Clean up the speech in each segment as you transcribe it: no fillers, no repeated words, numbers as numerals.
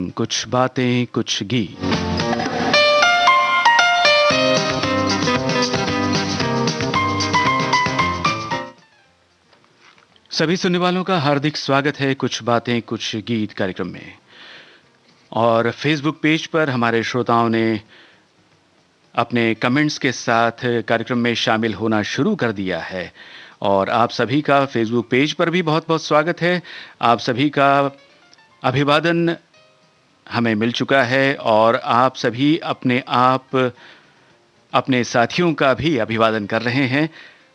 कार्यक्रम कुछ बातें कुछ गीत। सभी सुनने वालों का हार्दिक स्वागत है कुछ बातें कुछ गीत कार्यक्रम में। और फेसबुक पेज पर हमारे श्रोताओं ने अपने कमेंट्स के साथ कार्यक्रम में शामिल होना शुरू कर दिया है और आप सभी का फेसबुक पेज पर भी बहुत-बहुत स्वागत है। आप सभी का अभिवादन हमें मिल चुका है और आप सभी अपने आप अपने साथियों का भी अभिवादन कर रहे हैं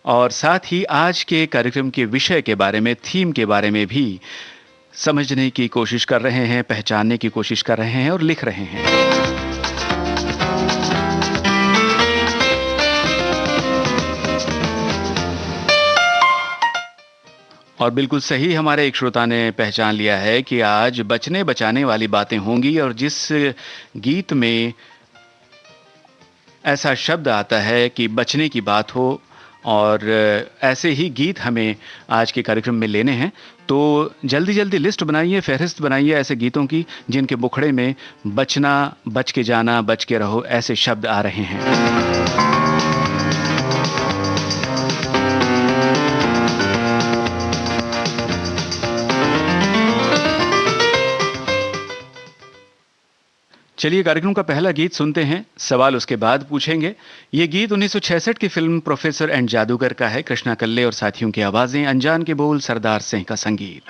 और साथ ही आज के कार्यक्रम के विषय के बारे में, थीम के बारे में भी समझने की कोशिश कर रहे हैं, पहचानने की कोशिश कर रहे हैं और लिख रहे हैं। और बिल्कुल सही हमारे एक श्रोता ने पहचान लिया है कि आज बचने बचाने वाली बातें होंगी और जिस गीत में ऐसा शब्द आता है कि बचने की बात हो और ऐसे ही गीत हमें आज के कार्यक्रम में लेने हैं, तो जल्दी-जल्दी लिस्ट बनाइए, फ़हरिस्त बनाइए ऐसे गीतों की जिनके मुखड़े में बचना, बच के जाना, बच के रहो ऐसे शब्द आ रहे हैं। चलिए कार्यक्रम का पहला गीत सुनते हैं, सवाल उसके बाद पूछेंगे। ये गीत 1966 की फिल्म प्रोफेसर एंड जादूगर का है। कृष्णा कल्ले और साथियों की आवाजें, अनजान के बोल, सरदार सिंह का संगीत।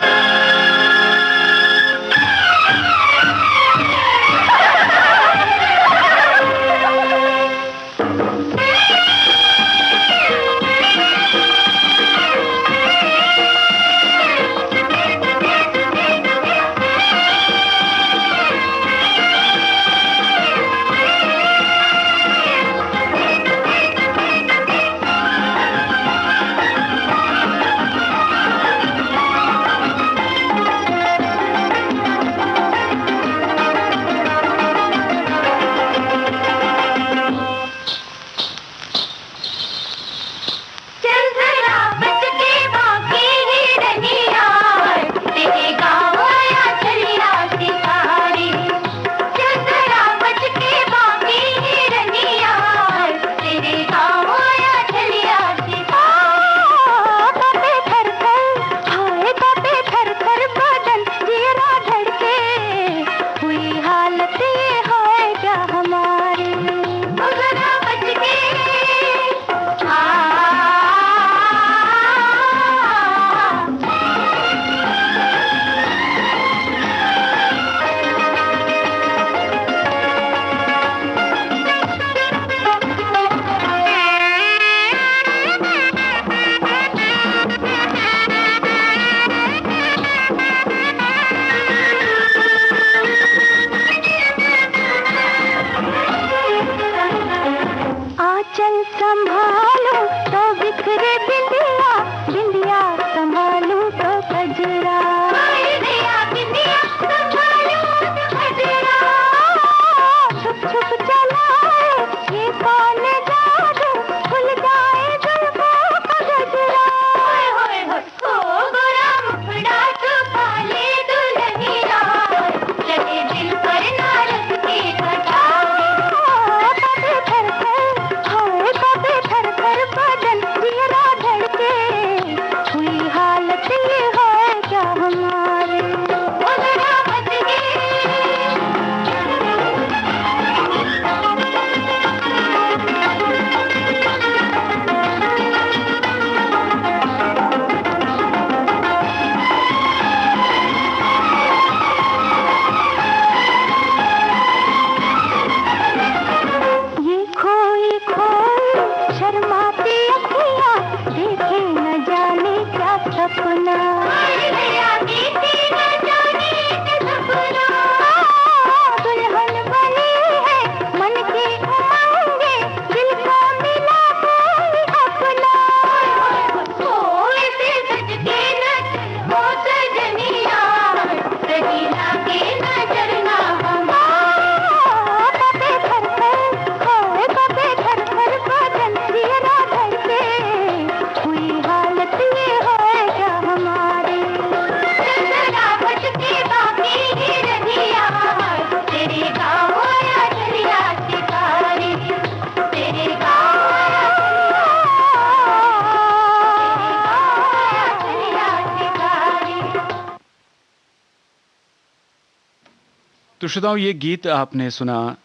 तो श्रोताओं, ये गीत आपने सुना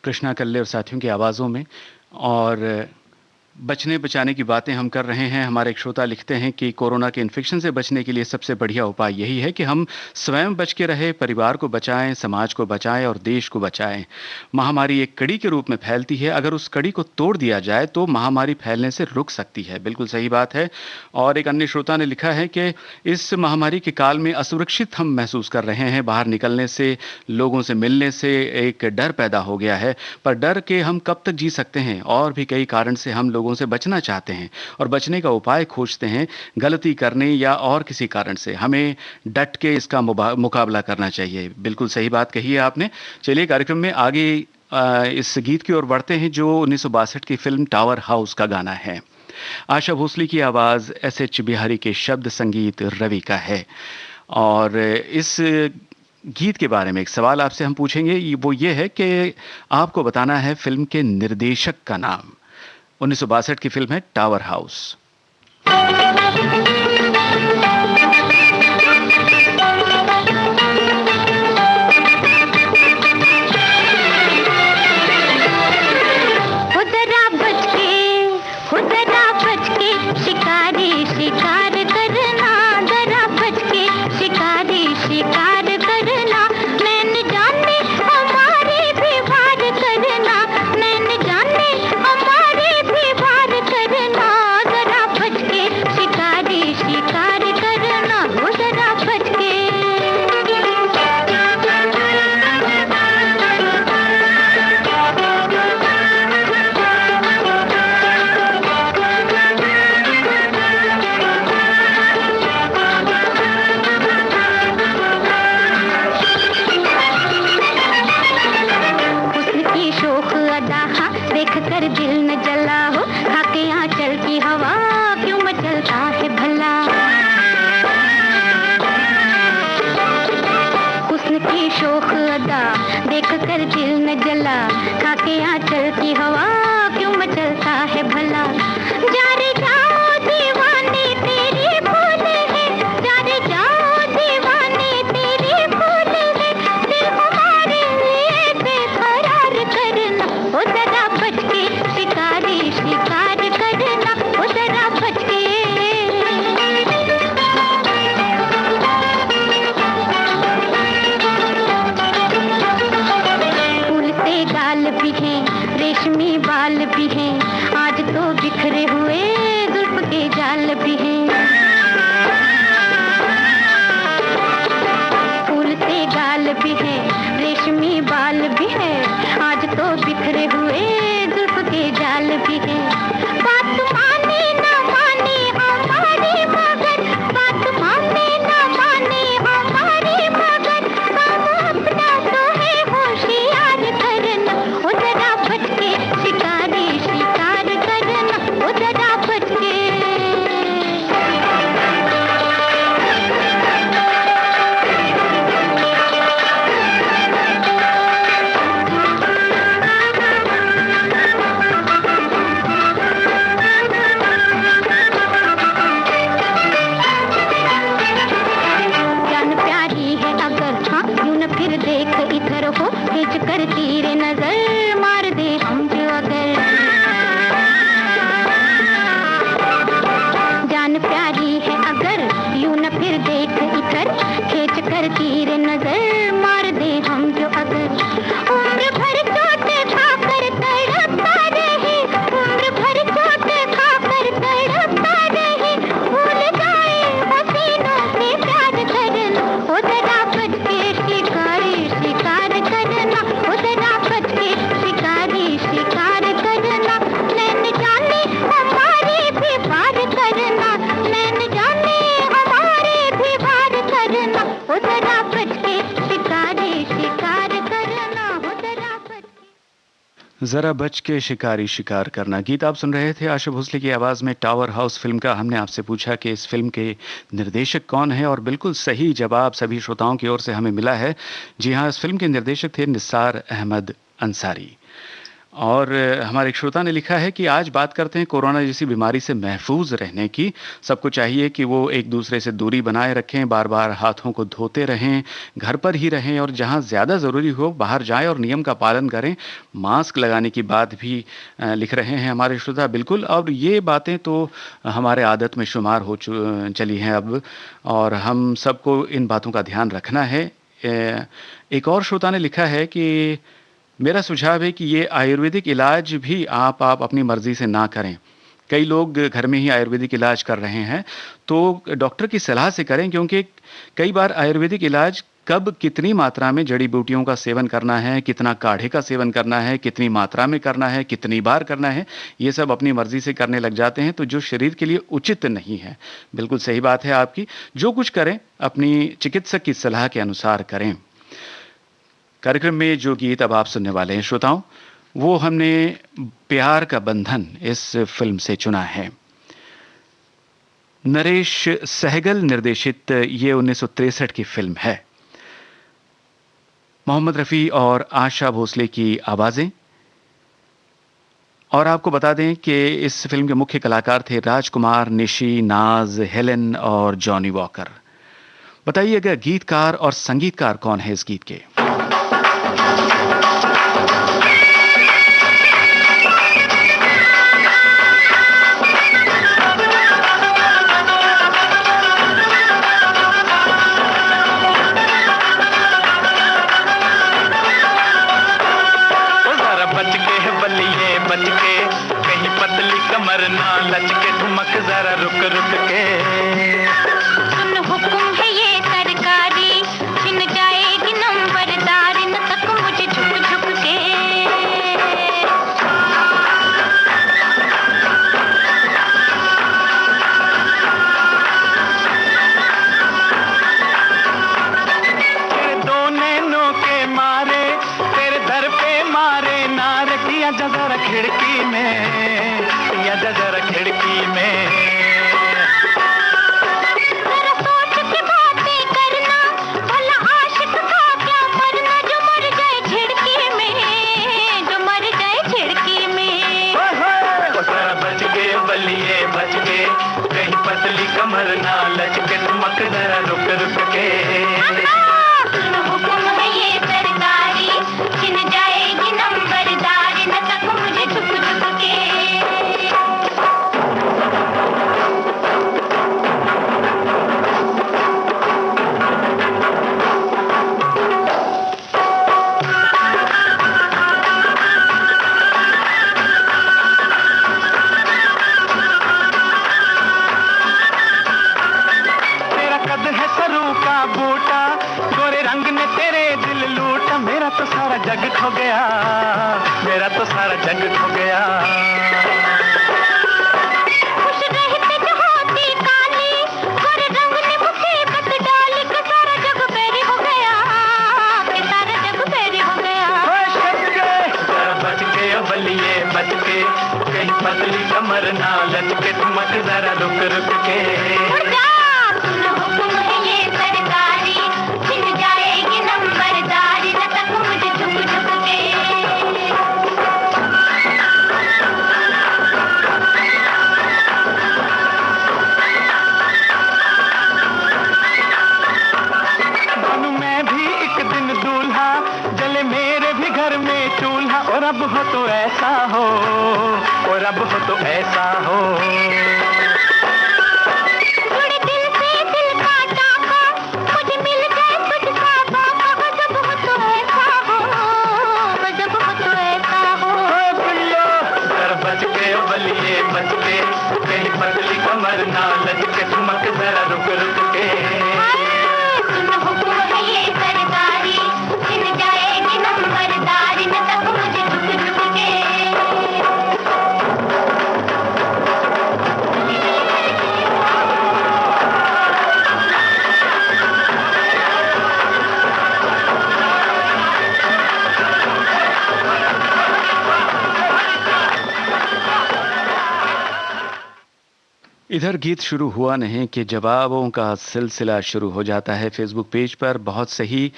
कृष्णा कल्ले और साथियों की आवाज़ों में। और बचने बचाने की बातें हम कर रहे हैं। हमारे एक श्रोता लिखते हैं कि कोरोना के इन्फेक्शन से बचने के लिए सबसे बढ़िया उपाय यही है कि हम स्वयं बच के रहे, परिवार को बचाएं, समाज को बचाएं और देश को बचाएं। महामारी एक कड़ी के रूप में फैलती है, अगर उस कड़ी को तोड़ दिया जाए तो महामारी फैलने से रुक सकती है। बिल्कुल सही बात है। और एक अन्य श्रोता ने लिखा है कि इस महामारी के काल में असुरक्षित हम महसूस कर रहे हैं। बाहर निकलने से, लोगों से मिलने से एक डर पैदा हो गया है। पर डर के हम कब तक जी सकते हैं? और भी कई कारण से हम लोगों से बचना चाहते हैं और बचने का उपाय खोजते हैं। गलती करने या और किसी कारण से हमें डट के इसका मुकाबला करना चाहिए। बिल्कुल सही बात कही है आपने। चलिए कार्यक्रम में आगे इस गीत की ओर बढ़ते हैं जो 1962 की फिल्म टावर हाउस का गाना है। आशा भोसले की आवाज, एस.एच. बिहारी के शब्द, संगीत रवि का है। और इस गीत के बारे में एक सवाल आपसे हम पूछेंगे, वो ये है कि आपको बताना है फिल्म के निर्देशक का नाम। 1962 की फिल्म है टावर हाउस। शिकारी शिकार करना, जरा बच के शिकारी शिकार करना, नैन जाने हमारे भी वार करना, नैन जाने हमारे भी वार करना, जरा बच के शिकारी शिकार करना, हो जरा बच के। देख कर दिल न जला हो, खाके आंचल की हवा क्यों मचलता है भला। हुस्न की शोख अदा देख कर दिल न जला, खाके आंचल की हवा क्यों मचलता है भला। जा रे जाओ दीवाने तेरी भूल है, जा रे जाओ दीवाने तेरी भूल है, दिल हमारे लिए बेकरार करना, ओ जरा बच के शिकारी शिकार करना, ओ जरा बच के। फूल से गाल भी हैं, रेशमी बाल भी हैं, आज तो बिखरे हुए जुल्फ के जाल भी हैं। फूल से गाल भी हैं, रेशमी बाल भी हैं, आज तो बिखरे हुए जुल्फ के जाल भी हैं। बात माने ना माने हमारी मगर, बात माने ना माने हमारी मगर, काम अपना तो है होशियार करना, ओ जरा बच के शिकारी शिकार करना, ओ जरा बच के। इधर हो खींच कर तीर नजर मार दे हम जो अगर। जान प्यारी है अगर यूं न फिर देख इधर, खींच कर तीर नजर मार दे हम जो अगर। उम्र भर चोट खाकर तड़पता रहे, उम्र भर चोट खाकर तड़पता रहे, भूल जाए हसीनों से प्यार करना, ओ जरा बच के शिकारी शिकार करना, ओ जरा बच के शिकारी शिकार करना, नैन जाने हमारे भी वार करना, नैन जाने हमारे भी वार करना, ओ जरा बच के शिकारी शिकार करना, ओ जरा बच के। जरा बच के शिकारी शिकार करना गीत आप सुन रहे थे आशा भोसले की आवाज में टावर हाउस फिल्म का। हमने आपसे पूछा कि इस फिल्म के निर्देशक कौन है और बिल्कुल सही जवाब सभी श्रोताओं की ओर से हमें मिला है। जी हाँ, इस फिल्म के निर्देशक थे निसार अहमद अंसारी। और हमारे एक श्रोता ने लिखा है कि आज बात करते हैं कोरोना जैसी बीमारी से महफूज रहने की। सबको चाहिए कि वो एक दूसरे से दूरी बनाए रखें, बार बार हाथों को धोते रहें, घर पर ही रहें और जहां ज़्यादा ज़रूरी हो बाहर जाएं और नियम का पालन करें। मास्क लगाने की बात भी लिख रहे हैं हमारे श्रोता। बिल्कुल, और ये बातें तो हमारे आदत में शुमार चली हैं अब, और हम सबको इन बातों का ध्यान रखना है। एक और श्रोता ने लिखा है कि मेरा सुझाव है कि ये आयुर्वेदिक इलाज भी आप अपनी मर्जी से ना करें। कई लोग घर में ही आयुर्वेदिक इलाज कर रहे हैं, तो डॉक्टर की सलाह से करें, क्योंकि कई बार आयुर्वेदिक इलाज कब कितनी मात्रा में जड़ी बूटियों का सेवन करना है, कितना काढ़े का सेवन करना है, कितनी मात्रा में करना है, कितनी बार करना है, ये सब अपनी मर्जी से करने लग जाते हैं, तो जो शरीर के लिए उचित नहीं है। बिल्कुल सही बात है आपकी। जो कुछ करें अपनी चिकित्सक की सलाह के अनुसार करें। कार्यक्रम में जो गीत अब आप सुनने वाले हैं श्रोताओं, वो हमने प्यार का बंधन इस फिल्म से चुना है। नरेश सहगल निर्देशित ये 1963 की फिल्म है। मोहम्मद रफ़ी और आशा भोसले की आवाजें। और आपको बता दें कि इस फिल्म के मुख्य कलाकार थे राजकुमार, निशी, नाज, हेलेन और जॉनी वॉकर। बताइएगा गीतकार और संगीतकार कौन है इस गीत के? इधर गीत शुरू हुआ नहीं कि जवाबों का सिलसिला शुरू हो जाता है फेसबुक पेज पर। बहुत सही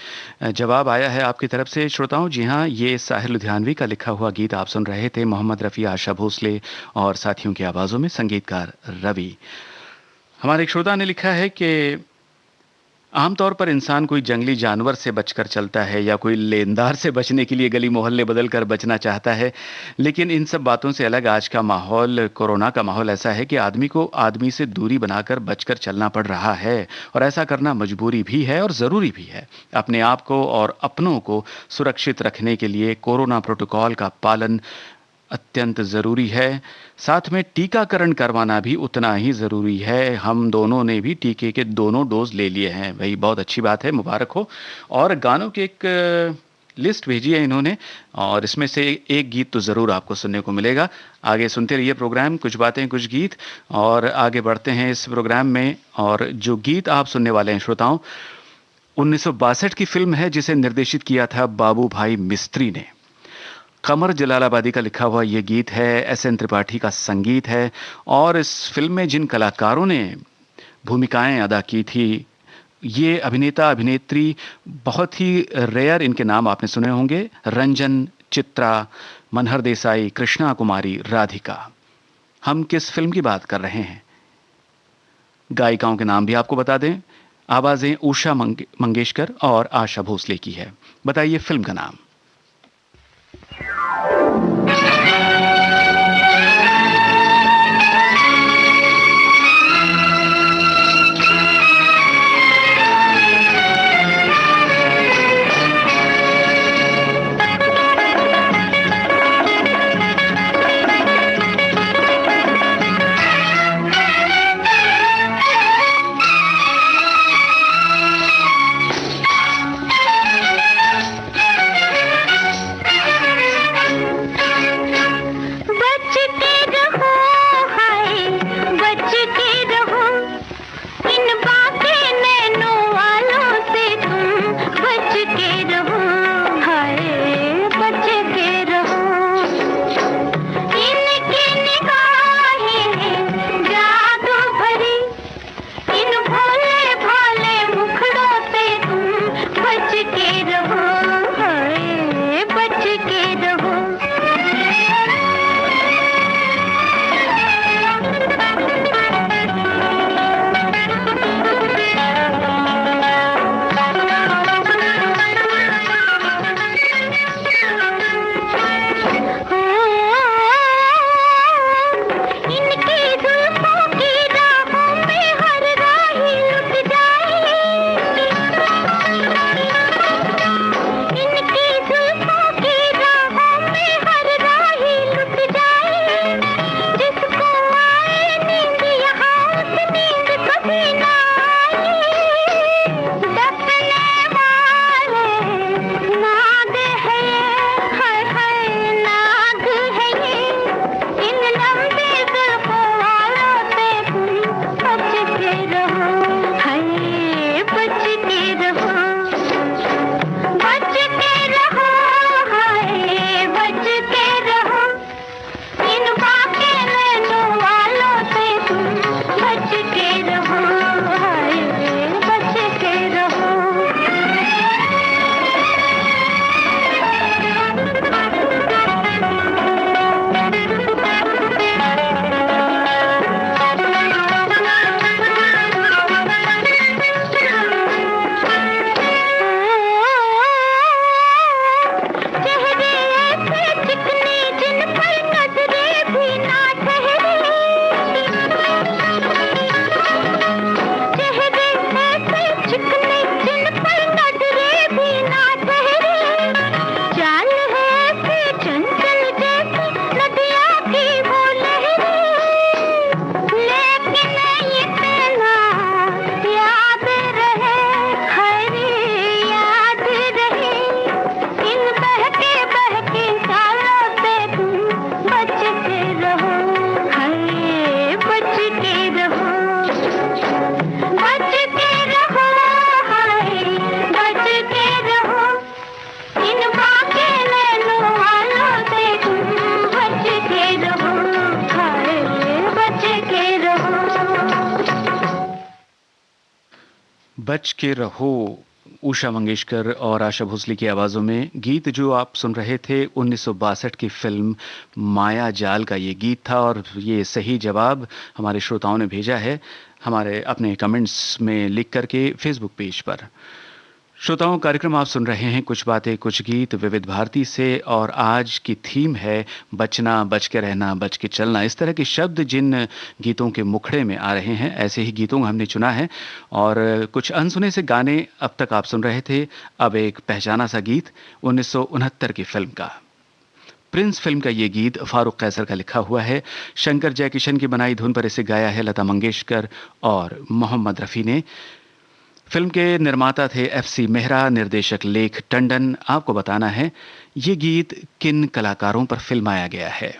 जवाब आया है आपकी तरफ से श्रोताओं। जी हाँ, ये साहिर लुधियानवी का लिखा हुआ गीत आप सुन रहे थे। मोहम्मद रफ़ी, आशा भोसले और साथियों की आवाज़ों में संगीतकार रवि। हमारे एक श्रोता ने लिखा है कि आमतौर पर इंसान कोई जंगली जानवर से बचकर चलता है या कोई लेनदार से बचने के लिए गली मोहल्ले बदल कर बचना चाहता है। लेकिन इन सब बातों से अलग आज का माहौल, कोरोना का माहौल ऐसा है कि आदमी को आदमी से दूरी बनाकर बचकर चलना पड़ रहा है, और ऐसा करना मजबूरी भी है और ज़रूरी भी है। अपने आप को और अपनों को सुरक्षित रखने के लिए कोरोना प्रोटोकॉल का पालन अत्यंत ज़रूरी है। साथ में टीकाकरण करवाना भी उतना ही ज़रूरी है। हम दोनों ने भी टीके के दोनों डोज ले लिए हैं। वही बहुत अच्छी बात है, मुबारक हो। और गानों की एक लिस्ट भेजी है इन्होंने, और इसमें से एक गीत तो ज़रूर आपको सुनने को मिलेगा। आगे सुनते रहिए प्रोग्राम कुछ बातें कुछ गीत, और आगे बढ़ते हैं इस प्रोग्राम में। और जो गीत आप सुनने वाले हैं श्रोताओं, 1962 की फिल्म है जिसे निर्देशित किया था बाबू भाई मिस्त्री ने। कमर जलालाबादी का लिखा हुआ ये गीत है, एस.एन. त्रिपाठी का संगीत है। और इस फिल्म में जिन कलाकारों ने भूमिकाएं अदा की थी, ये अभिनेता अभिनेत्री बहुत ही रेयर, इनके नाम आपने सुने होंगे। रंजन, चित्रा, मनहर देसाई, कृष्णा कुमारी, राधिका। हम किस फिल्म की बात कर रहे हैं? गायिकाओं के नाम भी आपको बता दें। आवाजें उषा मंगेशकर और आशा भोसले की है। बताइए फिल्म का नाम। बच के रहो, उषा मंगेशकर और आशा भोसले की आवाज़ों में गीत जो आप सुन रहे थे 1962 की फिल्म माया जाल का ये गीत था। और ये सही जवाब हमारे श्रोताओं ने भेजा है हमारे अपने कमेंट्स में लिख करके फेसबुक पेज पर। श्रोताओं, कार्यक्रम आप सुन रहे हैं कुछ बातें कुछ गीत विविध भारती से, और आज की थीम है बचना, बच के रहना, बच के चलना। इस तरह के शब्द जिन गीतों के मुखड़े में आ रहे हैं, ऐसे ही गीतों को हमने चुना है। और कुछ अनसुने से गाने अब तक आप सुन रहे थे। अब एक पहचाना सा गीत 1969 की फिल्म का, प्रिंस फिल्म का ये गीत फारूक कैसर का लिखा हुआ है। शंकर जयकिशन की बनाई धुन पर इसे गाया है लता मंगेशकर और मोहम्मद रफ़ी ने। फिल्म के निर्माता थे FC मेहरा, निर्देशक लेख टंडन। आपको बताना है ये गीत किन कलाकारों पर फिल्माया गया है।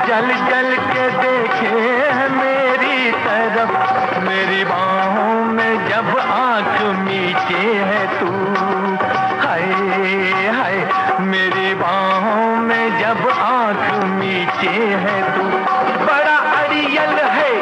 जल जल के देखे है मेरी तरफ, मेरी बाहों में जब आंख मीचे है तू, हाय हाय मेरी बाहों में जब आंख मीचे है तू। बड़ा अड़ियल है,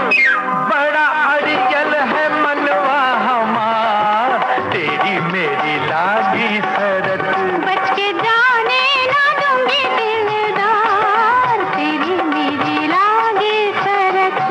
बड़ा अड़ियल है मनवा हमार, तेरी मेरी लागी शरत। बच के जाने ना दूंगी दिलदार, तेरी मेरी लागी शरत।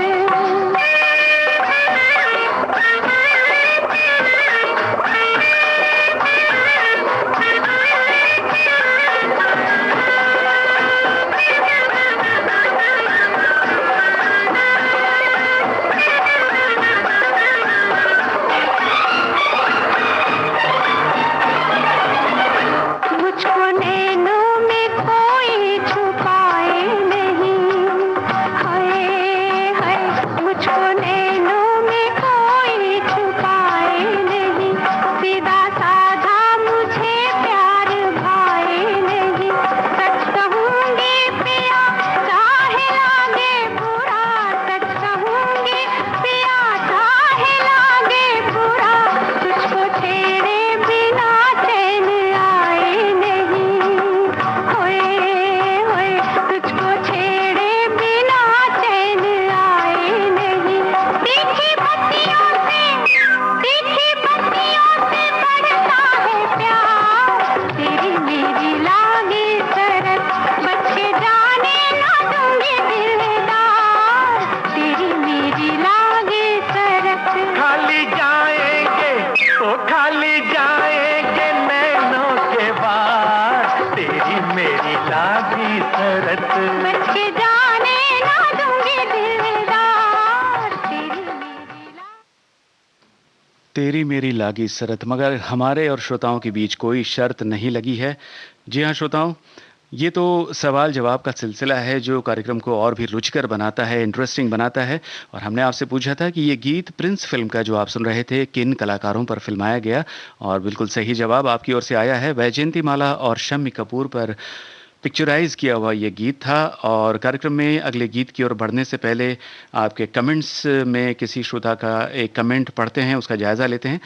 लागी शरत। बच के जाने ना दूंगी दिलदार, तेरी मेरी लागी शरत। मगर हमारे और श्रोताओं के बीच कोई शर्त नहीं लगी है। जी हाँ श्रोताओं, ये तो सवाल जवाब का सिलसिला है जो कार्यक्रम को और भी रुचिकर बनाता है, इंटरेस्टिंग बनाता है। और हमने आपसे पूछा था कि ये गीत प्रिंस फिल्म का जो आप सुन रहे थे किन कलाकारों पर फिल्माया गया, और बिल्कुल सही जवाब आपकी ओर से आया है। वैजयंती माला और शम्मी कपूर पर पिक्चराइज किया हुआ ये गीत था। और कार्यक्रम में अगले गीत की ओर बढ़ने से पहले आपके कमेंट्स में किसी श्रोता का एक कमेंट पढ़ते हैं, उसका जायज़ा लेते हैं।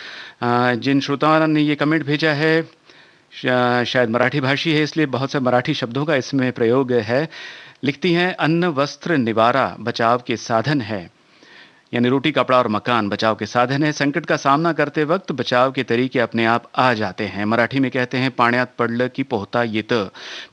जिन श्रोताओं ने ये कमेंट भेजा है शायद मराठी भाषी है, इसलिए बहुत से मराठी शब्दों का इसमें प्रयोग है। लिखती हैं, अन्न वस्त्र निवारा बचाव के साधन है, यानी रोटी कपड़ा और मकान बचाव के साधन है। संकट का सामना करते वक्त बचाव के तरीके अपने आप आ जाते हैं। मराठी में कहते हैं, पाण्यात पडलं की पोहता येत।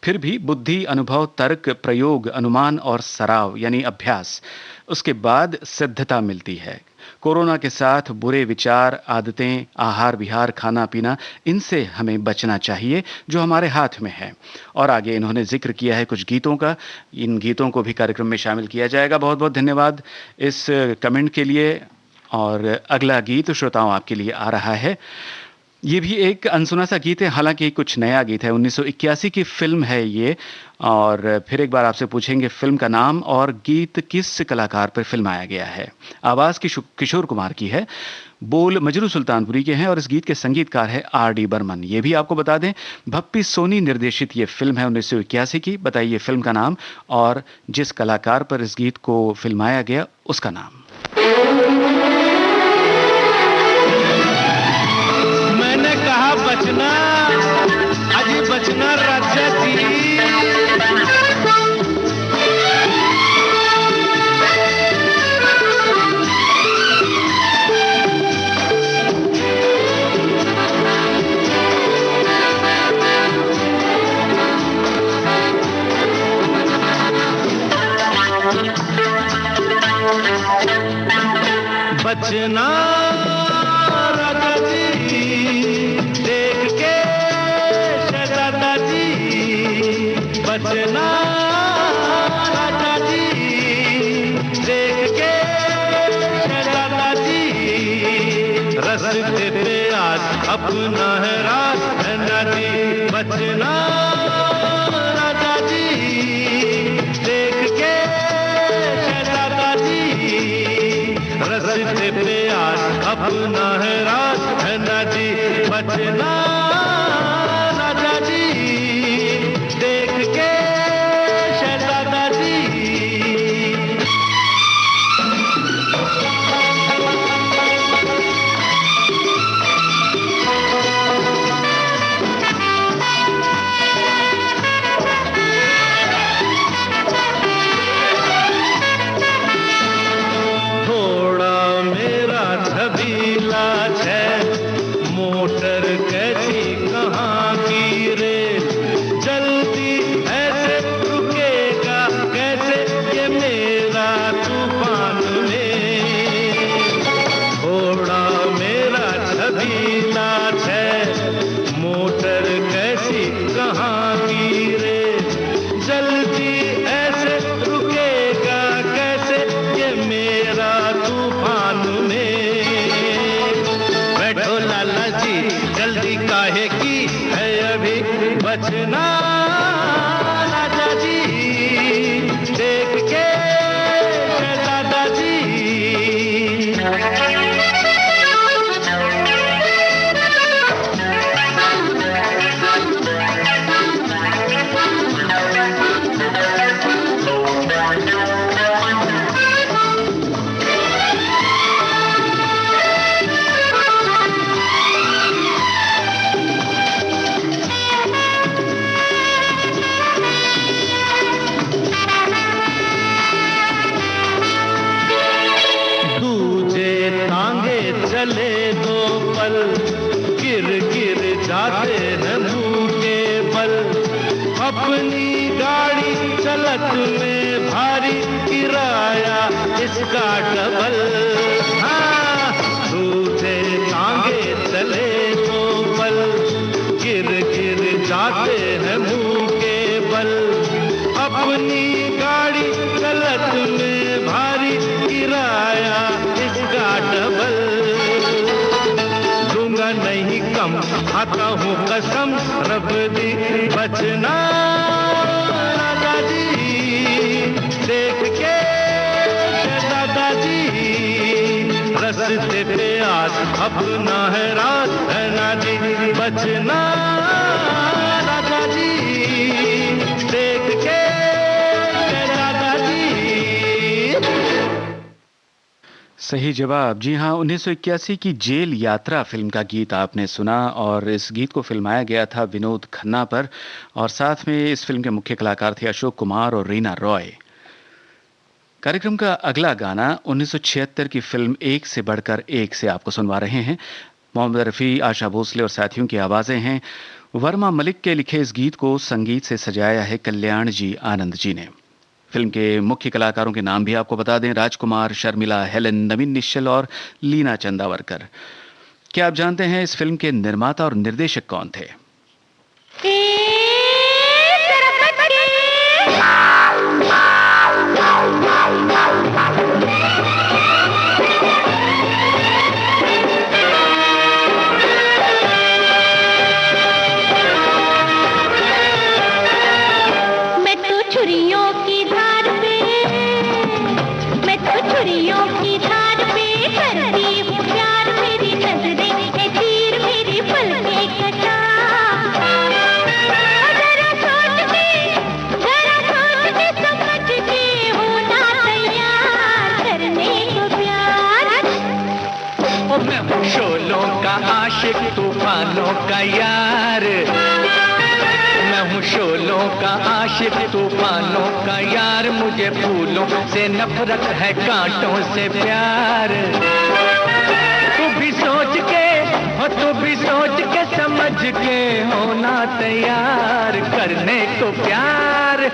फिर भी बुद्धि, अनुभव, तर्क, प्रयोग, अनुमान और सराव यानी अभ्यास, उसके बाद सिद्धता मिलती है। कोरोना के साथ बुरे विचार, आदतें, आहार विहार, खाना पीना, इनसे हमें बचना चाहिए जो हमारे हाथ में है। और आगे इन्होंने जिक्र किया है कुछ गीतों का, इन गीतों को भी कार्यक्रम में शामिल किया जाएगा। बहुत बहुत धन्यवाद इस कमेंट के लिए। और अगला गीत श्रोताओं आपके लिए आ रहा है। ये भी एक अनसुना सा गीत है, हालांकि कुछ नया गीत है। 1981 की फिल्म है ये। और फिर एक बार आपसे पूछेंगे फिल्म का नाम और गीत किस कलाकार पर फिल्माया गया है। आवाज़ किशोर कुमार की है, बोल मजरू सुल्तानपुरी के हैं और इस गीत के संगीतकार है R.D. बर्मन। ये भी आपको बता दें, भप्पी सोनी निर्देशित ये फिल्म है 1981 की। बताइए फिल्म का नाम और जिस कलाकार पर इस गीत को फिल्माया गया उसका नाम। मैंने कहा बचना, अजी बचना राजा जी। बचना राजा जी, देख के शहजादा जी। बचना राजा जी, देख के शहजादा जी। रस्ते पे आज अपना है राज है ना जी। बचना राजा जी, देख के शहजादा जी। रस्ते पे आज अपना है राज है ना जी। बचना राजा जी, देख के शहजादा जी। बचना राजा जी, देख के शहजादा जी। चले दो पल, गिर गिर जाते हैं मुंह के बल। अपनी गाड़ी चलत में भारी, किराया इसका डबल। हाँ, दूसरे टांगे चले दो पल, गिर गिर जाते हैं मुंह के बल। अपनी गाड़ी गलत में भारी किराया इसका डबल, दूंगा नहीं कम, खाता हूँ कसम रब दी बचना राजा जी, देख के दादाजी रस्ते पे आज अपना है रात है ना जी, बचना राजा जी, देख के दादाजी। सही जवाब। जी हाँ, 1981 की जेल यात्रा फिल्म का गीत आपने सुना और इस गीत को फिल्माया गया था विनोद खन्ना पर और साथ में इस फिल्म के मुख्य कलाकार थे अशोक कुमार और रीना रॉय। कार्यक्रम का अगला गाना 1976 की फिल्म एक से बढ़कर एक से आपको सुनवा रहे हैं। मोहम्मद रफ़ी, आशा भोसले और साथियों की आवाज़ें हैं। वर्मा मलिक के लिखे इस गीत को संगीत से सजाया है कल्याण जी आनंद जी ने। फिल्म के मुख्य कलाकारों के नाम भी आपको बता दें, राजकुमार, शर्मिला, हेलन, नवीन निश्चल और लीना चंदावरकर। क्या आप जानते हैं इस फिल्म के निर्माता और निर्देशक कौन थे? शोलों का आशिक तूफानों का यार, मैं हूँ शोलों का आशिक तूफानों का यार, मुझे फूलों से नफरत है कांटों से प्यार। तू भी सोच के हो, तू भी सोच के समझ के होना तैयार करने को प्यार।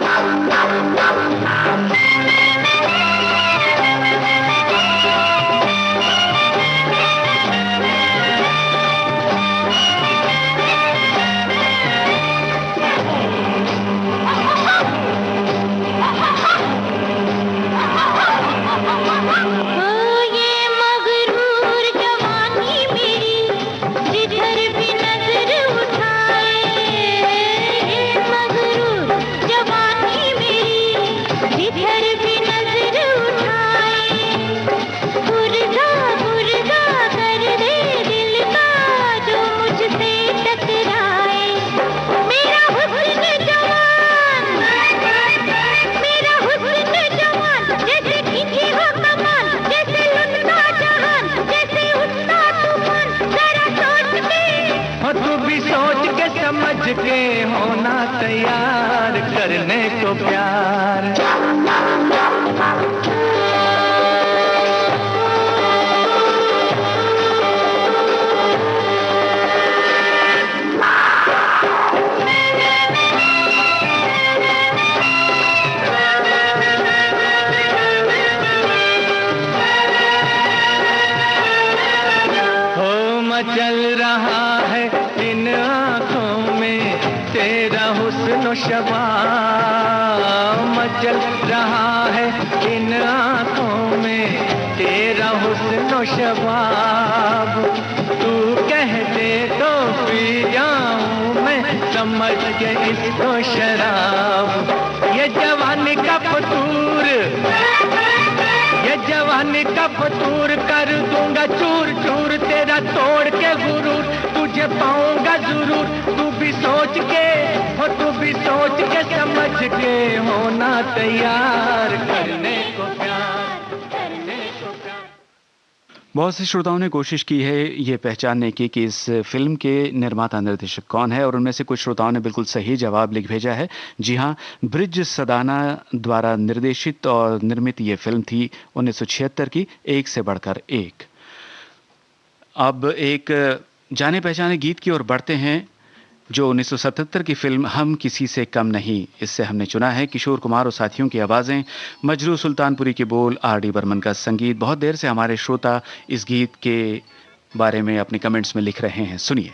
के होना तैयार करने को प्यार। हो मचल रहा है इन आँखों में तेरा हुस्न शबाब, मचल रहा है इन आँखों में तेरा हुस्न शबाब। तू कह दे तो पी जाऊं मैं समझ के इसको शराब। ये जवानी का फतूर, ये जवानी का फतूर कर दूंगा चूर चूर, तेरा तोड़ के गुरूर तुझे पाऊंगा जरूर। तू भी सोच के हो, तू भी सोच के समझ के होना तैयार करने को प्यार, करने को प्यार। बहुत से श्रोताओं ने कोशिश की है ये पहचानने की कि इस फिल्म के निर्माता निर्देशक कौन है और उनमें से कुछ श्रोताओं ने बिल्कुल सही जवाब लिख भेजा है। जी हाँ, ब्रिज सदाना द्वारा निर्देशित और निर्मित ये फिल्म थी 1976 की, एक से बढ़कर एक। अब एक जाने पहचाने गीत की ओर बढ़ते हैं जो 1977 की फिल्म हम किसी से कम नहीं, इससे हमने चुना है किशोर कुमार और साथियों की आवाज़ें, मजरू सुल्तानपुरी के बोल, आर.डी. बर्मन का संगीत। बहुत देर से हमारे श्रोता इस गीत के बारे में अपने कमेंट्स में लिख रहे हैं, सुनिए।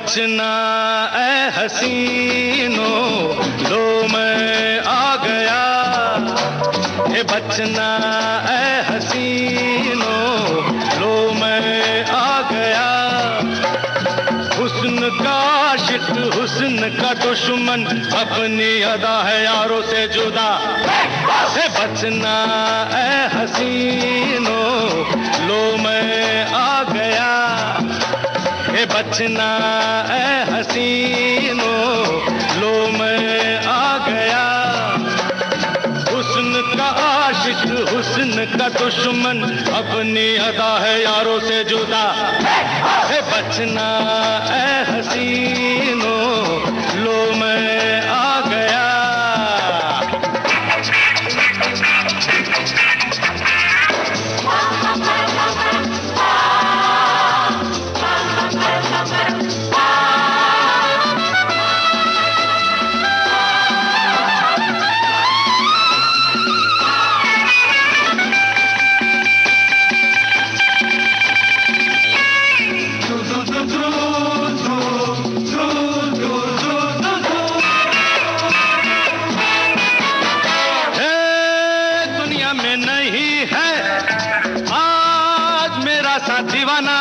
बचना ऐ हसीनो, लो मैं आ गया। हे बचना ऐ हसीनो, लो मैं आ गया। हुस्न का आशिक, हुस्न का दुश्मन, अपनी अदा है यारों से जुदा। हे बचना ऐ हसीनो, लो मैं आ गया। हे बचना ऐ हसीनो, लो मैं आ गया। हुस्न का आशिक, हुस्न का दुश्मन, अपनी अदा है यारों से जुदा। हे बचना ऐ हसीनो, लो मैं आ गया। दीवाना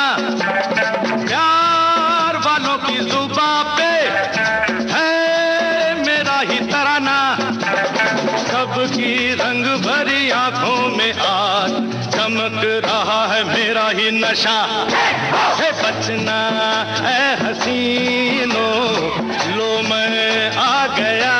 प्यार वालों की जुबां पे है मेरा ही तराना। सबकी रंग भरी आंखों में आज चमक रहा है मेरा ही नशा। है बचना ऐ हसीनो, लो मैं आ गया।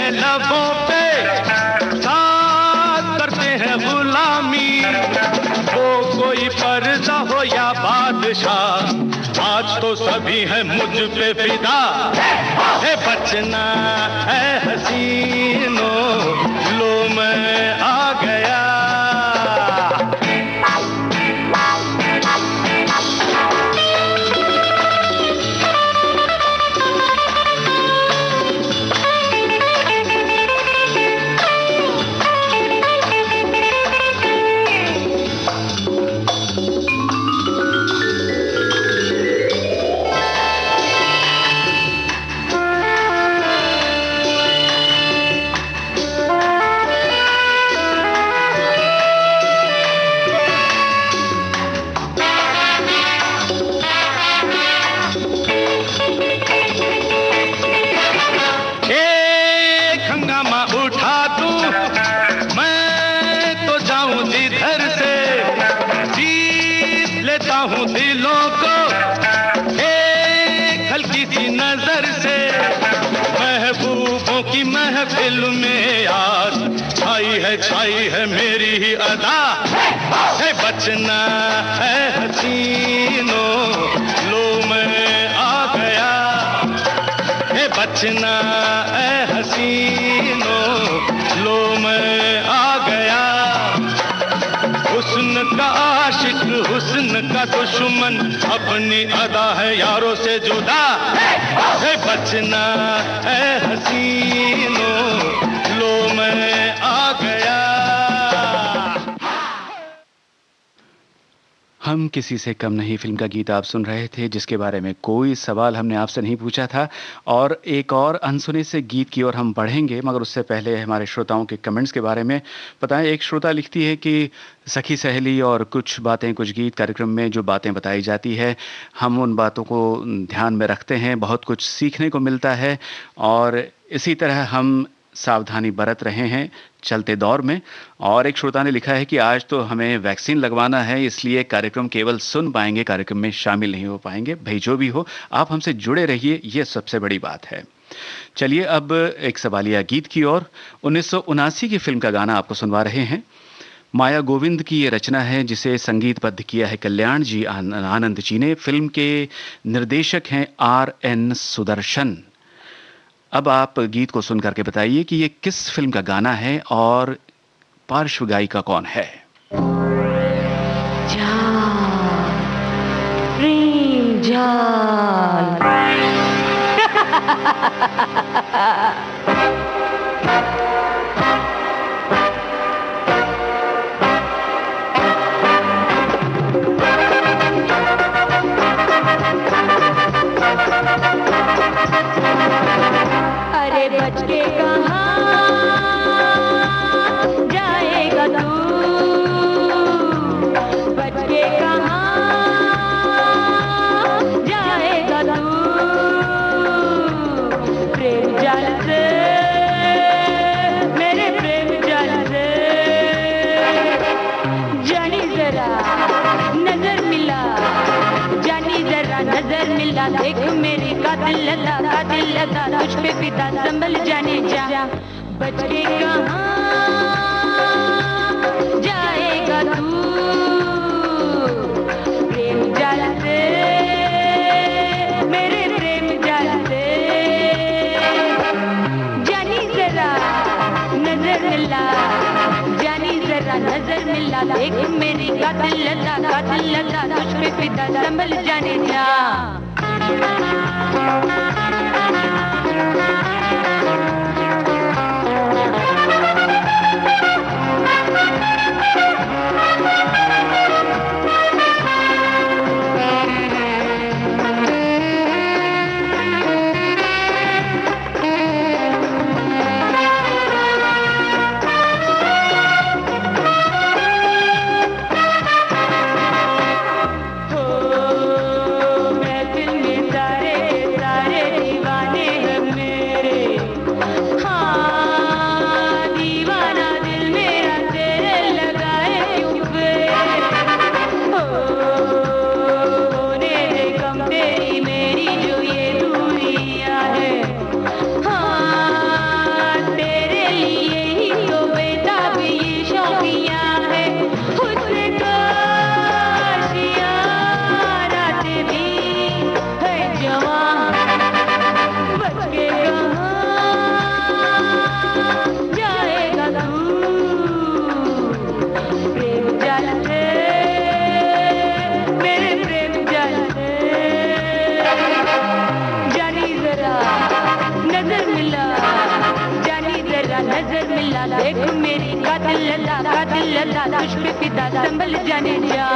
लबों पे साथ करते हैं गुलामी। वो कोई पर्दा हो या बादशाह, आज तो सभी है मुझ पे फिदा। है बचना है हसीनो, लो मैं आ गया। हूँ दिलों को एक हल्की सी नजर से। महबूबों की महफिल में आज छाई है मेरी ही अदा। है बचना है हसीनो, लो मैं आ गया। है बचना है हसीनो, लो मैं आ गया। हुस्न का आशिक, हुस्न का दुश्मन, अपनी अदा है यारों से जुदा। है बचना है हसीनो, लो मैं आ गया। हम किसी से कम नहीं फिल्म का गीत आप सुन रहे थे, जिसके बारे में कोई सवाल हमने आपसे नहीं पूछा था। और एक और अनसुने से गीत की ओर हम बढ़ेंगे, मगर उससे पहले हमारे श्रोताओं के कमेंट्स के बारे में बताएं। एक श्रोता लिखती है कि सखी सहेली और कुछ बातें कुछ गीत कार्यक्रम में जो बातें बताई जाती है, हम उन बातों को ध्यान में रखते हैं, बहुत कुछ सीखने को मिलता है। और इसी तरह हम सावधानी बरत रहे हैं चलते दौर में। और एक श्रोता ने लिखा है कि आज तो हमें वैक्सीन लगवाना है, इसलिए कार्यक्रम केवल सुन पाएंगे, कार्यक्रम में शामिल नहीं हो पाएंगे। भाई जो भी हो, आप हमसे जुड़े रहिए, ये सबसे बड़ी बात है। चलिए अब एक सवालिया गीत की ओर। 1979 की फिल्म का गाना आपको सुनवा रहे हैं। माया गोविंद की ये रचना है जिसे संगीतबद्ध किया है कल्याण जी आनंद जी ने। फिल्म के निर्देशक हैं R.N. सुदर्शन। अब आप गीत को सुन करके बताइए कि ये किस फिल्म का गाना है और पार्श्व गायिका कौन है। प्रेम जाल। अरे बच के कहाँ जाएगा तू, बच के कहाँ जाएगा तू, प्रेम जाल से, मेरे प्रेम जाल से, जानी जरा नजर मिला, जानी जरा नजर मिला, देख मेरी कातिल लगा तुझ पे पिता संभल जाने जा, बच के कहाँ जाएगा तू, प्रेम जाल से, मेरे प्रेम जाल से, जानी जरा नजर मिला, जानी जरा नजर मिला, देख मेरी कातिल लगा तुझ पे पिता संभल जाने जा। देख मेरी कातिल लगा तुझ पे पिता संभल जाने जा।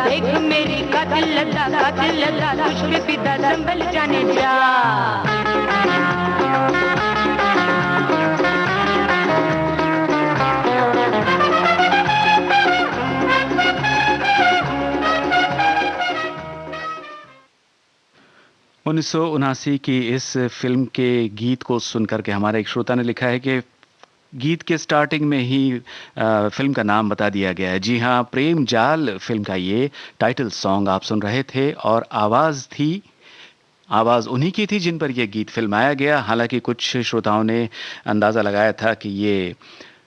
देख मेरी कातिल लगा तुझ पे पिता संभल जाने जा। 1979 की इस फिल्म के गीत को सुनकर के हमारे एक श्रोता ने लिखा है कि गीत के स्टार्टिंग में ही फिल्म का नाम बता दिया गया है। जी हाँ, प्रेम जाल फिल्म का ये टाइटल सॉन्ग आप सुन रहे थे और आवाज़ उन्हीं की थी जिन पर यह गीत फिल्माया गया। हालांकि कुछ श्रोताओं ने अंदाज़ा लगाया था कि ये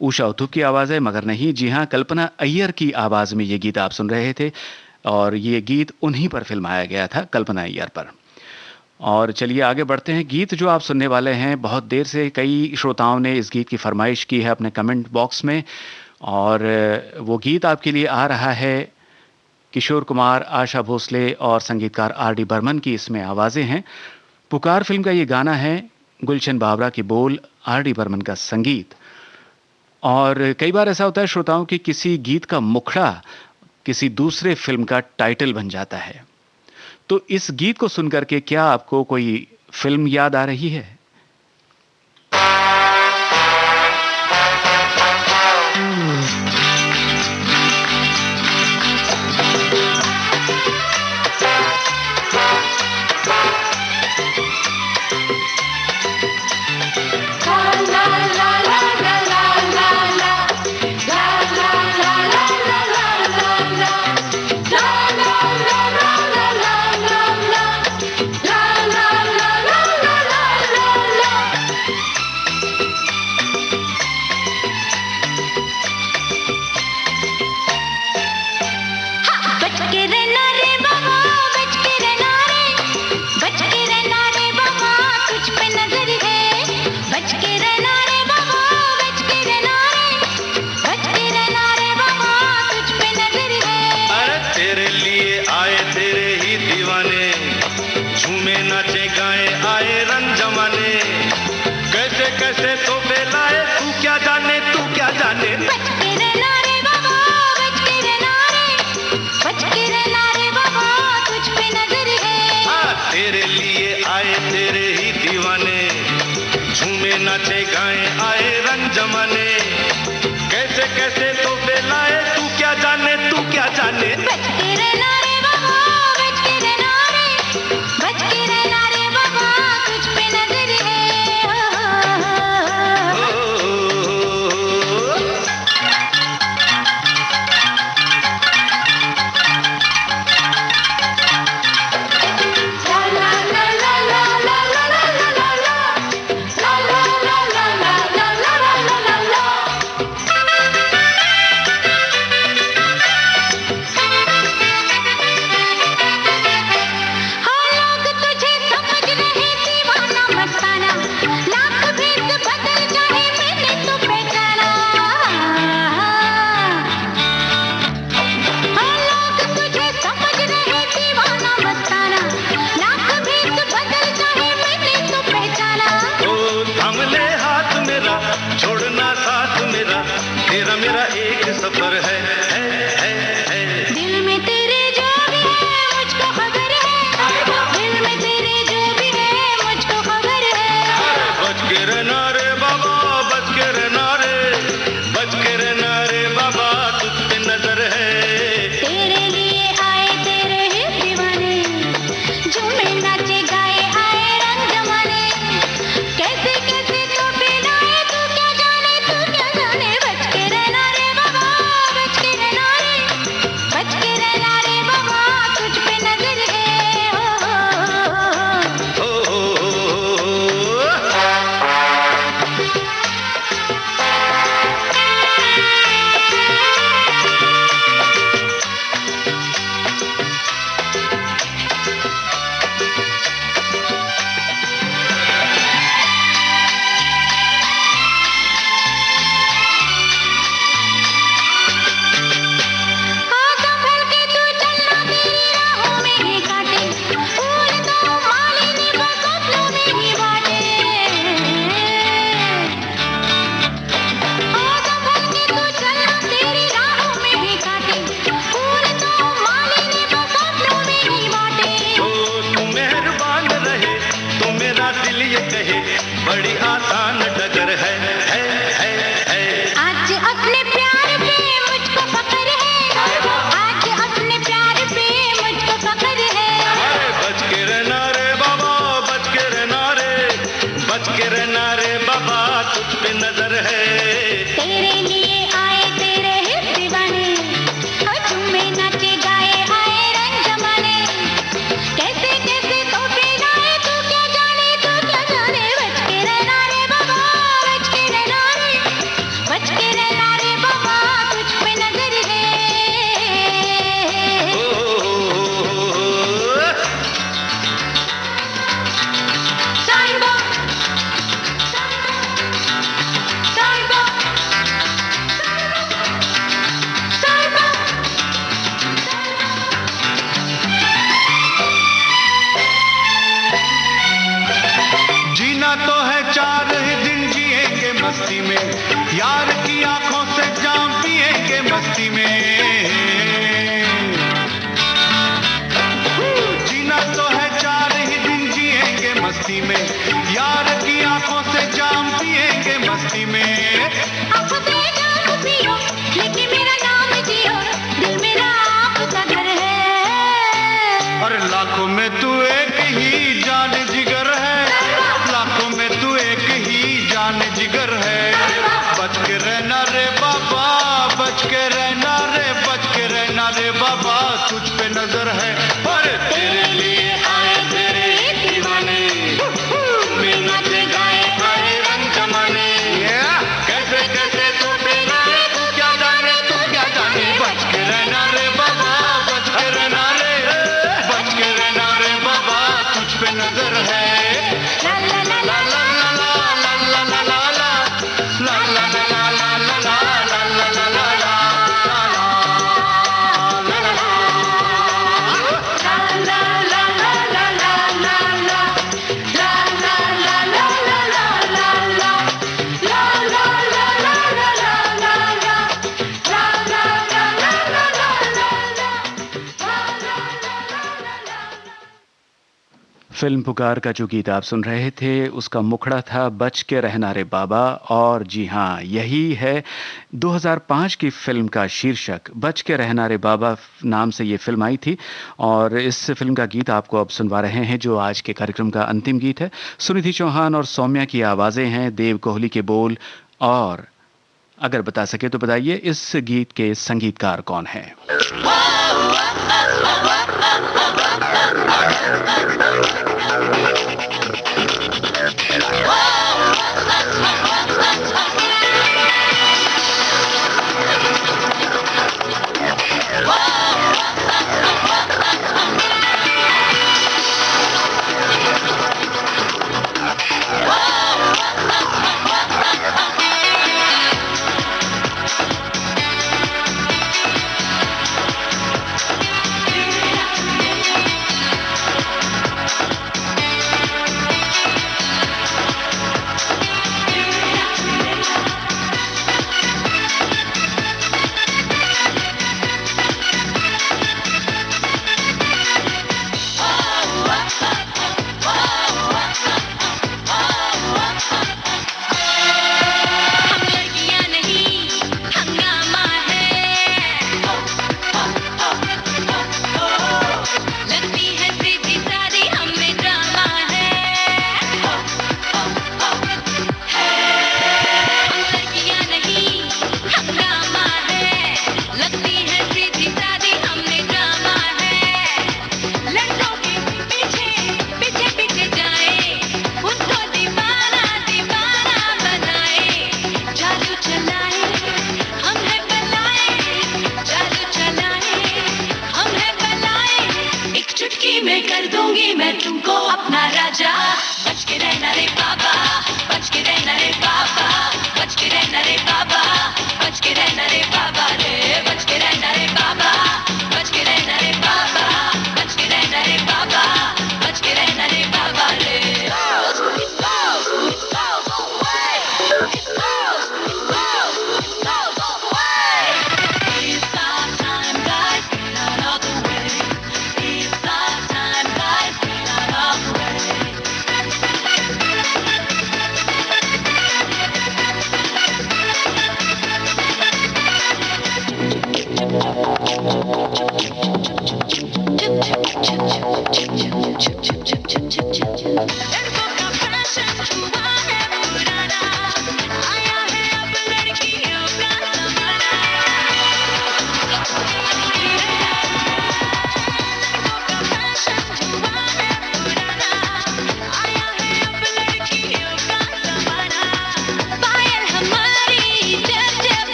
उषा उत्थुप की आवाज़ है, मगर नहीं, जी हाँ, कल्पना अय्यर की आवाज़ में ये गीत आप सुन रहे थे और ये गीत उन्हीं पर फिल्माया गया था, कल्पना अय्यर पर। और चलिए आगे बढ़ते हैं। गीत जो आप सुनने वाले हैं, बहुत देर से कई श्रोताओं ने इस गीत की फरमाइश की है अपने कमेंट बॉक्स में, और वो गीत आपके लिए आ रहा है। किशोर कुमार, आशा भोसले और संगीतकार आर.डी. बर्मन की इसमें आवाज़ें हैं। पुकार फिल्म का ये गाना है, गुलशन बावरा की बोल, आर.डी. बर्मन का संगीत। और कई बार ऐसा होता है श्रोताओं कि किसी गीत का मुखड़ा किसी दूसरे फिल्म का टाइटल बन जाता है। तो इस गीत को सुनकर के क्या आपको कोई फिल्म याद आ रही है? नाचे गाए आए रंग जमाने, कैसे कैसे तो बेलाए, तू क्या जाने, तू क्या जाने। बच के रहना रे बाबा, बच के रहना रे, बच के रहना रे बाबा, तुझ पे नजर बच के मस्ती में, यार की आंखों से जाम पिएंगे मस्ती में। जीना तो है 4 ही दिन जिएंगे मस्ती में, यार की आंखों से जाम पिएंगे मस्ती में। अब बेजान पियो, लेकिन मेरा नाम जियो, दिल मेरा आपका घर है। और लाखों में तू एक ही जान जिगर है, लाखों में तू एक ही जान जिगर है। बच के रहना रे बाबा, बच के रहना रे, बच के रहना रे बाबा, तुझ पे नजर है। और तेरे लिए आए तेरे दीवाने, मिल नाचे गाए आए रंग जमाने। कैसे कैसे तू बेलाए, तू क्या जाने, तू क्या जाने। बच के रहना रे बाबा, बच के रहना रे, बच के रहना रे बाबा, तुझ पे नजर है। ला ला ला ला ला फिल्म पुकार का जो गीत आप सुन रहे थे उसका मुखड़ा था बच के रहना रे बाबा। और जी हाँ, यही है 2005 की फिल्म का शीर्षक, बच के रहना रे बाबा नाम से ये फिल्म आई थी। और इस फिल्म का गीत आपको अब सुनवा रहे हैं जो आज के कार्यक्रम का अंतिम गीत है। सुनिधि चौहान और सौम्या की आवाज़ें हैं, देव कोहली के बोल। और अगर बता सके तो बताइए इस गीत के संगीतकार कौन हैं? बच के रहना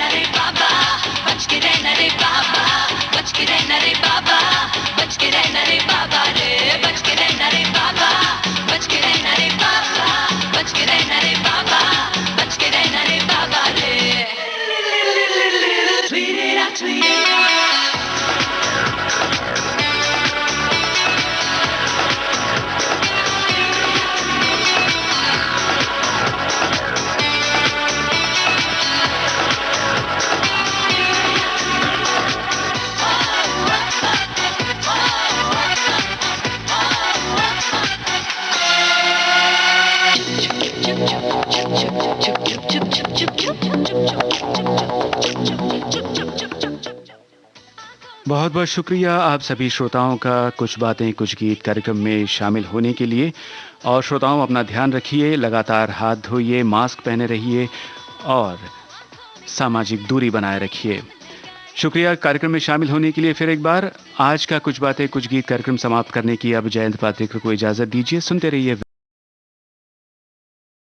रे बाबा, बच के रहना रे बाबा, बच के रहना रे बाबा, बच के रहना रे बाबा रे, बच के रहना रे बाबा, बच के रहना रे बाबा, बच के रहना रे बाबा। बहुत बहुत शुक्रिया आप सभी श्रोताओं का कुछ बातें कुछ गीत कार्यक्रम में शामिल होने के लिए। और श्रोताओं, अपना ध्यान रखिए, लगातार हाथ धोइए, मास्क पहने रहिए और सामाजिक दूरी बनाए रखिए। शुक्रिया कार्यक्रम में शामिल होने के लिए फिर एक बार। आज का कुछ बातें कुछ गीत कार्यक्रम समाप्त करने की अब जयंत पात्रिकर को इजाज़त दीजिए। सुनते रहिए